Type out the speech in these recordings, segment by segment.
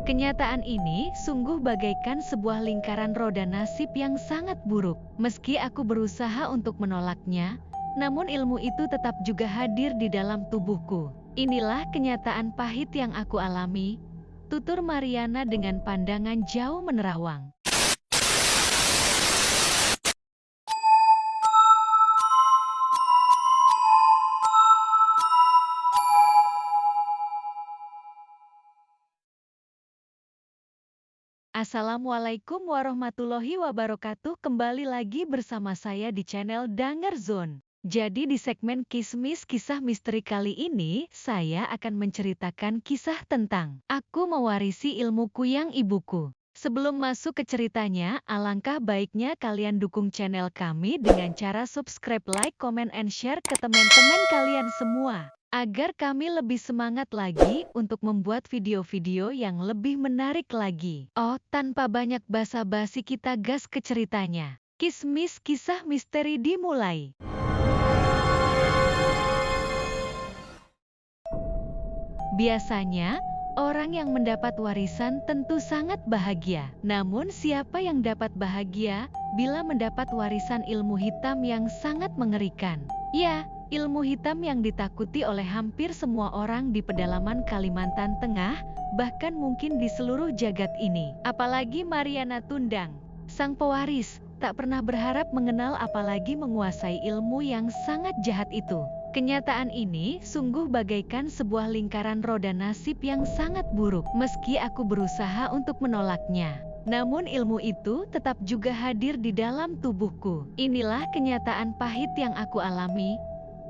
Kenyataan ini sungguh bagaikan sebuah lingkaran roda nasib yang sangat buruk. Meski aku berusaha untuk menolaknya, namun ilmu itu tetap juga hadir di dalam tubuhku. Inilah kenyataan pahit yang aku alami, tutur Mariana dengan pandangan jauh menerawang. Assalamualaikum warahmatullahi wabarakatuh. Kembali lagi bersama saya di channel Danger Zone. Jadi di segmen Kismis Kisah Misteri kali ini, saya akan menceritakan kisah tentang Aku Mewarisi Ilmu Kuyang Ibuku. Sebelum masuk ke ceritanya, alangkah baiknya kalian dukung channel kami dengan cara subscribe, like, comment, and share ke teman-teman kalian semua, agar kami lebih semangat lagi untuk membuat video-video yang lebih menarik lagi. Oh, tanpa banyak basa-basi kita gas ke ceritanya. Kismis Kisah Misteri dimulai. Biasanya, orang yang mendapat warisan tentu sangat bahagia. Namun siapa yang dapat bahagia bila mendapat warisan ilmu hitam yang sangat mengerikan? Ya, ilmu hitam yang ditakuti oleh hampir semua orang di pedalaman Kalimantan Tengah, bahkan mungkin di seluruh jagat ini. Apalagi Mariana Tundang, sang pewaris, tak pernah berharap mengenal apalagi menguasai ilmu yang sangat jahat itu. Kenyataan ini sungguh bagaikan sebuah lingkaran roda nasib yang sangat buruk. Meski aku berusaha untuk menolaknya, namun ilmu itu tetap juga hadir di dalam tubuhku. Inilah kenyataan pahit yang aku alami,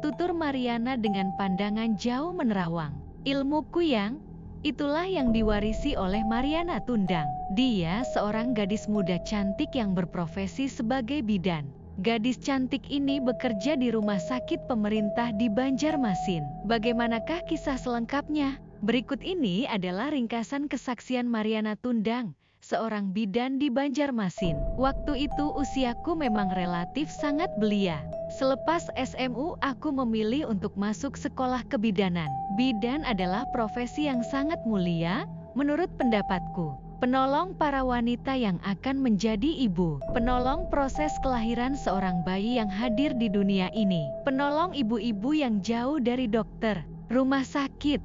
tutur Mariana dengan pandangan jauh menerawang. Ilmu kuyang, itulah yang diwarisi oleh Mariana Tundang. Dia seorang gadis muda cantik yang berprofesi sebagai bidan. Gadis cantik ini bekerja di rumah sakit pemerintah di Banjarmasin. Bagaimanakah kisah selengkapnya? Berikut ini adalah ringkasan kesaksian Mariana Tundang, seorang bidan di Banjarmasin. Waktu itu usiaku memang relatif sangat belia. Selepas SMU, aku memilih untuk masuk sekolah kebidanan. Bidan adalah profesi yang sangat mulia, menurut pendapatku. Penolong para wanita yang akan menjadi ibu. Penolong proses kelahiran seorang bayi yang hadir di dunia ini. Penolong ibu-ibu yang jauh dari dokter, rumah sakit,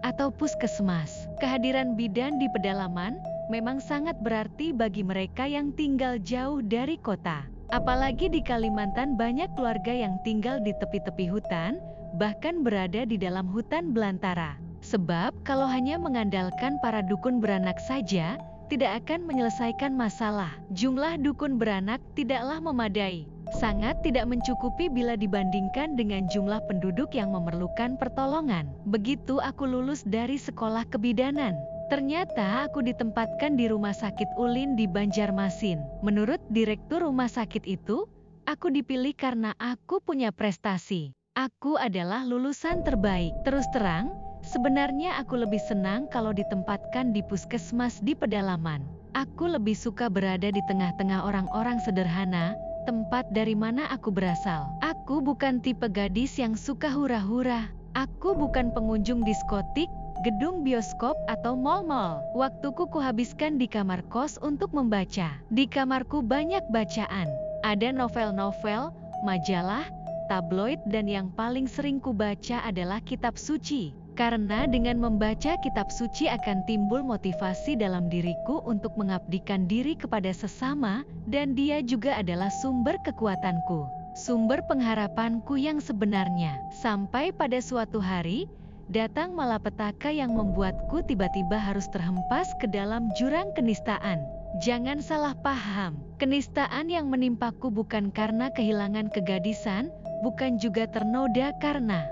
atau puskesmas. Kehadiran bidan di pedalaman memang sangat berarti bagi mereka yang tinggal jauh dari kota. Apalagi di Kalimantan banyak keluarga yang tinggal di tepi-tepi hutan, bahkan berada di dalam hutan belantara. Sebab kalau hanya mengandalkan para dukun beranak saja, tidak akan menyelesaikan masalah. Jumlah dukun beranak tidaklah memadai. Sangat tidak mencukupi bila dibandingkan dengan jumlah penduduk yang memerlukan pertolongan. Begitu aku lulus dari sekolah kebidanan, ternyata aku ditempatkan di rumah sakit Ulin di Banjarmasin. Menurut direktur rumah sakit itu, aku dipilih karena aku punya prestasi. Aku adalah lulusan terbaik. Terus terang, sebenarnya aku lebih senang kalau ditempatkan di puskesmas di pedalaman. Aku lebih suka berada di tengah-tengah orang-orang sederhana, tempat dari mana aku berasal. Aku bukan tipe gadis yang suka hura-hura. Aku bukan pengunjung diskotik, gedung bioskop, atau mal-mal. Waktuku kuhabiskan di kamar kos untuk membaca. Di kamarku banyak bacaan. Ada novel-novel, majalah, tabloid, dan yang paling sering kubaca adalah kitab suci. Karena dengan membaca kitab suci akan timbul motivasi dalam diriku untuk mengabdikan diri kepada sesama, dan dia juga adalah sumber kekuatanku, sumber pengharapanku yang sebenarnya. Sampai pada suatu hari, datang malapetaka yang membuatku tiba-tiba harus terhempas ke dalam jurang kenistaan. Jangan salah paham, kenistaan yang menimpaku bukan karena kehilangan kegadisan, bukan juga ternoda karena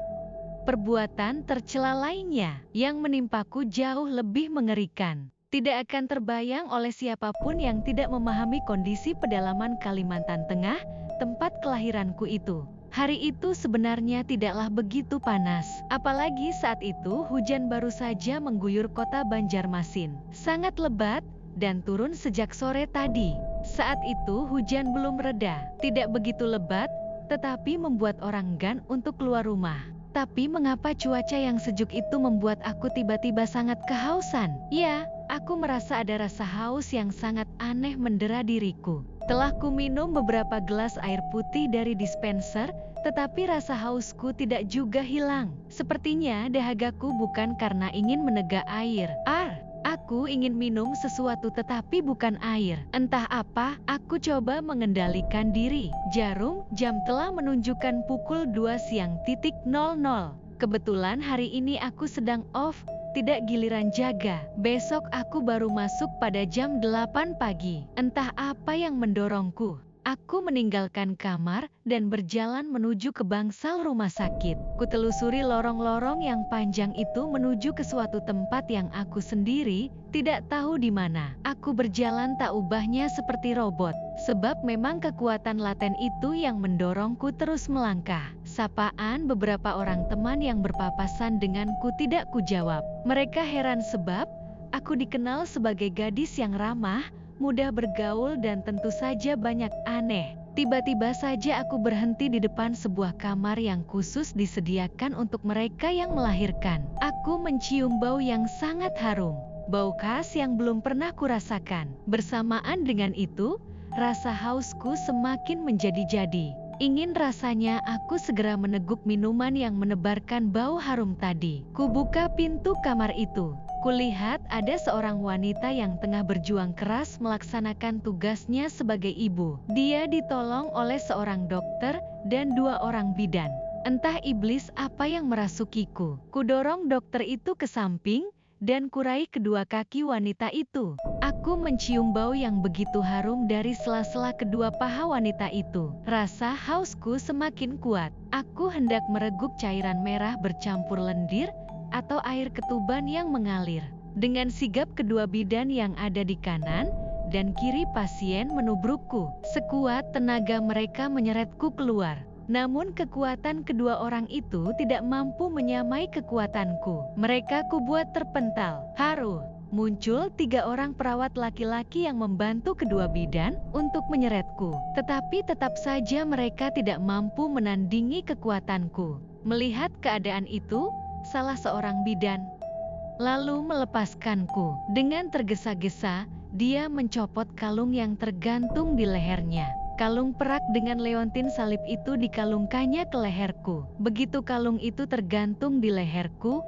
perbuatan tercela lainnya. Yang menimpaku jauh lebih mengerikan. Tidak akan terbayang oleh siapapun yang tidak memahami kondisi pedalaman Kalimantan Tengah, tempat kelahiranku itu. Hari itu sebenarnya tidaklah begitu panas. Apalagi saat itu hujan baru saja mengguyur kota Banjarmasin. Sangat lebat dan turun sejak sore tadi. Saat itu hujan belum reda. Tidak begitu lebat, tetapi membuat orang enggan untuk keluar rumah. Tapi mengapa cuaca yang sejuk itu membuat aku tiba-tiba sangat kehausan? Ya, Aku merasa ada rasa haus yang sangat aneh mendera diriku. Telah ku minum beberapa gelas air putih dari dispenser, tetapi rasa hausku tidak juga hilang. Sepertinya dahagaku bukan karena ingin menegak air. Aku ingin minum sesuatu tetapi bukan air. Entah apa, aku coba mengendalikan diri. Jarum jam telah menunjukkan pukul 2 siang. Kebetulan hari ini aku sedang off, tidak giliran jaga. Besok aku baru masuk pada jam 8 pagi. Entah apa yang mendorongku. Aku meninggalkan kamar dan berjalan menuju ke bangsal rumah sakit. Kutelusuri lorong-lorong yang panjang itu menuju ke suatu tempat yang aku sendiri tidak tahu di mana. Aku berjalan tak ubahnya seperti robot, sebab memang kekuatan laten itu yang mendorongku terus melangkah. Sapaan beberapa orang teman yang berpapasan denganku tidak kujawab. Mereka heran sebab aku dikenal sebagai gadis yang ramah, mudah bergaul dan tentu saja banyak aneh. Tiba-tiba saja aku berhenti di depan sebuah kamar yang khusus disediakan untuk mereka yang melahirkan. Aku mencium bau yang sangat harum, bau khas yang belum pernah kurasakan. Bersamaan dengan itu, rasa hausku semakin menjadi-jadi. Ingin rasanya aku segera meneguk minuman yang menebarkan bau harum tadi. Kubuka pintu kamar itu. Kulihat ada seorang wanita yang tengah berjuang keras melaksanakan tugasnya sebagai ibu. Dia ditolong oleh seorang dokter dan 2 orang bidan. Entah iblis apa yang merasukiku. Kudorong dokter itu ke samping dan kurai kedua kaki wanita itu. Aku mencium bau yang begitu harum dari sela-sela kedua paha wanita itu. Rasa hausku semakin kuat. Aku hendak mereguk cairan merah bercampur lendir atau air ketuban yang mengalir. Dengan sigap kedua bidan yang ada di kanan dan kiri pasien menubrukku. Sekuat tenaga mereka menyeretku keluar. Namun kekuatan kedua orang itu tidak mampu menyamai kekuatanku. Mereka kubuat terpental. Haru. Muncul 3 orang perawat laki-laki yang membantu kedua bidan untuk menyeretku. Tetapi tetap saja mereka tidak mampu menandingi kekuatanku. Melihat keadaan itu, salah seorang bidan lalu melepaskanku. Dengan tergesa-gesa, dia mencopot kalung yang tergantung di lehernya. Kalung perak dengan leontin salib itu dikalungkannya ke leherku. Begitu kalung itu tergantung di leherku,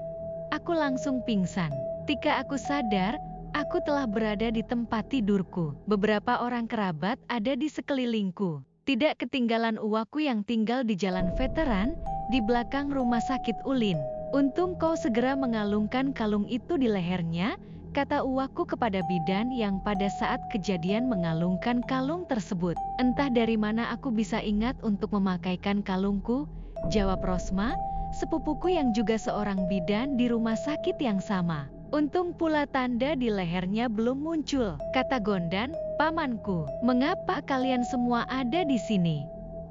aku langsung pingsan. Ketika aku sadar, aku telah berada di tempat tidurku. Beberapa orang kerabat ada di sekelilingku. Tidak ketinggalan uwaku yang tinggal di Jalan Veteran, di belakang rumah sakit Ulin. Untung kau segera mengalungkan kalung itu di lehernya, kata uwaku kepada bidan yang pada saat kejadian mengalungkan kalung tersebut. Entah dari mana aku bisa ingat untuk memakaikan kalungku, jawab Rosma, sepupuku yang juga seorang bidan di rumah sakit yang sama. Untung pula tanda di lehernya belum muncul, kata Gondan, pamanku. Mengapa kalian semua ada di sini?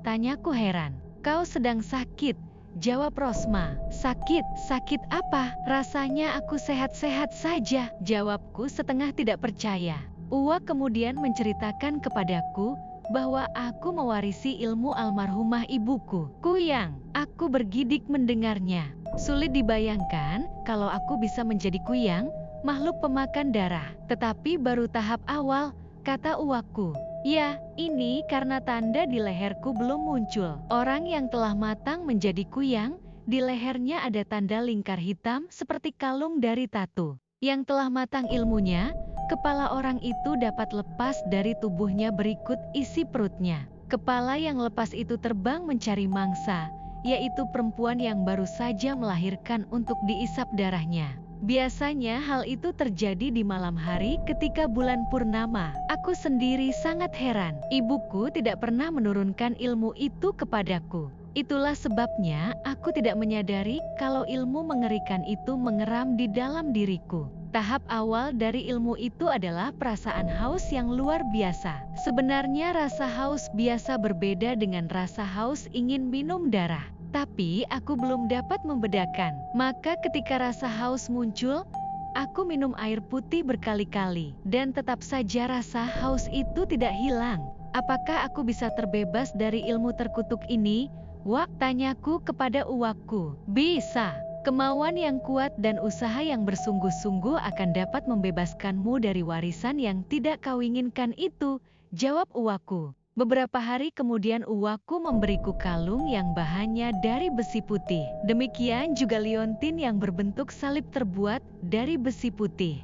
Tanyaku heran. Kau sedang sakit, jawab Rosma. Sakit apa? Rasanya aku sehat-sehat saja, jawabku setengah tidak percaya. Uwa kemudian menceritakan kepadaku bahwa aku mewarisi ilmu almarhumah ibuku. Kuyang, aku bergidik mendengarnya. Sulit dibayangkan kalau aku bisa menjadi kuyang, makhluk pemakan darah. Tetapi baru tahap awal, kata uwaku. Ya, ini karena tanda di leherku belum muncul. Orang yang telah matang menjadi kuyang, di lehernya ada tanda lingkar hitam seperti kalung dari tatu. Yang telah matang ilmunya, kepala orang itu dapat lepas dari tubuhnya berikut isi perutnya. Kepala yang lepas itu terbang mencari mangsa, yaitu perempuan yang baru saja melahirkan untuk diisap darahnya. Biasanya hal itu terjadi di malam hari ketika bulan purnama. Aku sendiri sangat heran. Ibuku tidak pernah menurunkan ilmu itu kepadaku. Itulah sebabnya aku tidak menyadari kalau ilmu mengerikan itu mengeram di dalam diriku. Tahap awal dari ilmu itu adalah perasaan haus yang luar biasa. Sebenarnya rasa haus biasa berbeda dengan rasa haus ingin minum darah. Tapi aku belum dapat membedakan. Maka ketika rasa haus muncul, aku minum air putih berkali-kali. Dan tetap saja rasa haus itu tidak hilang. Apakah aku bisa terbebas dari ilmu terkutuk ini? Wak, tanyaku kepada uwaku. Bisa. Kemauan yang kuat dan usaha yang bersungguh-sungguh akan dapat membebaskanmu dari warisan yang tidak kau inginkan itu, jawab uwaku. Beberapa hari kemudian uwaku memberiku kalung yang bahannya dari besi putih. Demikian juga liontin yang berbentuk salib terbuat dari besi putih.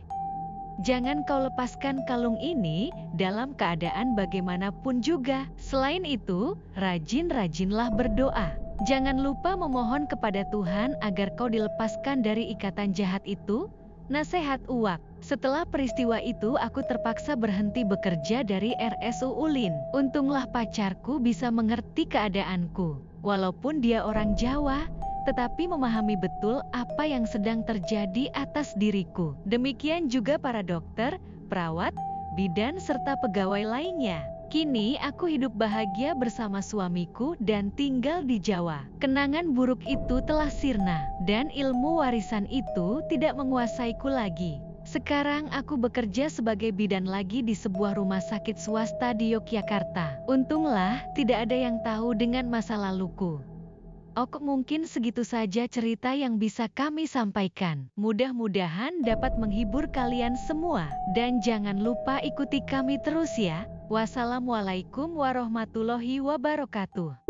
Jangan kau lepaskan kalung ini dalam keadaan bagaimanapun juga. Selain itu, rajin-rajinlah berdoa. Jangan lupa memohon kepada Tuhan agar kau dilepaskan dari ikatan jahat itu. Nasihat uwak. Setelah peristiwa itu aku terpaksa berhenti bekerja dari RSU Ulin. Untunglah pacarku bisa mengerti keadaanku. Walaupun dia orang Jawa, tetapi memahami betul apa yang sedang terjadi atas diriku. Demikian juga para dokter, perawat, bidan serta pegawai lainnya. Kini aku hidup bahagia bersama suamiku dan tinggal di Jawa. Kenangan buruk itu telah sirna, dan ilmu warisan itu tidak menguasaiku lagi. Sekarang aku bekerja sebagai bidan lagi di sebuah rumah sakit swasta di Yogyakarta. Untunglah tidak ada yang tahu dengan masa laluku. Oke, mungkin segitu saja cerita yang bisa kami sampaikan. Mudah-mudahan dapat menghibur kalian semua. Dan jangan lupa ikuti kami terus ya. Wassalamualaikum warahmatullahi wabarakatuh.